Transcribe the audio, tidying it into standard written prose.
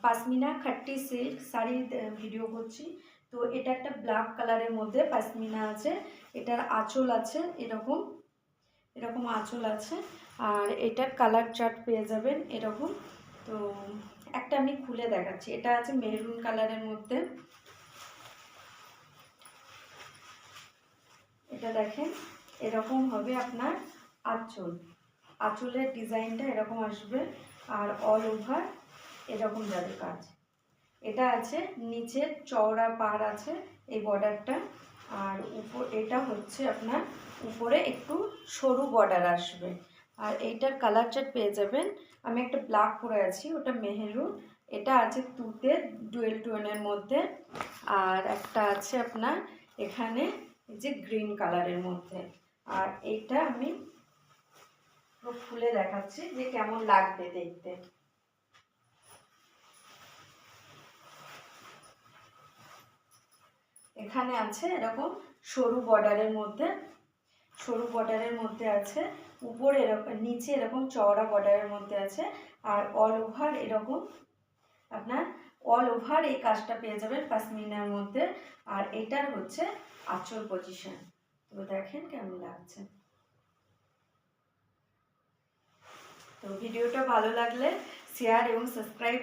Pashmina খাট্টি silk শাড়ির video করছি। তো এটা একটা ব্ল্যাক কালারের মধ্যে পাশমিনা আছে, এটার আঁচল আছে এরকম, এরকম আঁচল আছে, আর এটার কালার চার্ট পেয়ে যাবেন এরকম। তো একটা আমি খুলে দেখাচ্ছি, এটা আছে মেরুন কালারের মধ্যে, এটা দেখেন এরকম হবে আপনার আঁচল, আঁচলের ডিজাইনটা এরকম আসবে, আর অল ওভার এরকম যাবে কাজ। এটা আছে নিচের চওড়া পাড় আছে এই বর্ডারটা, আর উপর এটা হচ্ছে আপনার উপরে একটু সরু বর্ডার আসবে। আর এইটার কালার চার্ট পেয়ে যাবেন, আমি একটা ব্ল্যাক পরে আছি ওটা মেহেরুন, এটা আছে তুতে ডুয়েল টোনের মধ্যে, আর একটা আছে আপনার এখানে এই যে গ্রিন কালারের মধ্যে। আর এইটা আমি খুলে দেখাচ্ছি যে কেমন লাগবে দেখতে। এখানে আছে এরকম সরু বর্ডারের মধ্যে, সরু বর্ডারের মধ্যে আছে, উপরে এরকম নিচে এরকম চওড়া বর্ডারের মধ্যে আছে, আর অল ওভার এরকম আপনার অল ওভার এই কাজটা পেয়ে যাবেন পাশমিনার মধ্যে। আর এটার হচ্ছে আঁচল পজিশন, তো দেখেন কেমন লাগছে। তো ভিডিওটা ভালো লাগলে শেয়ার এবং সাবস্ক্রাইব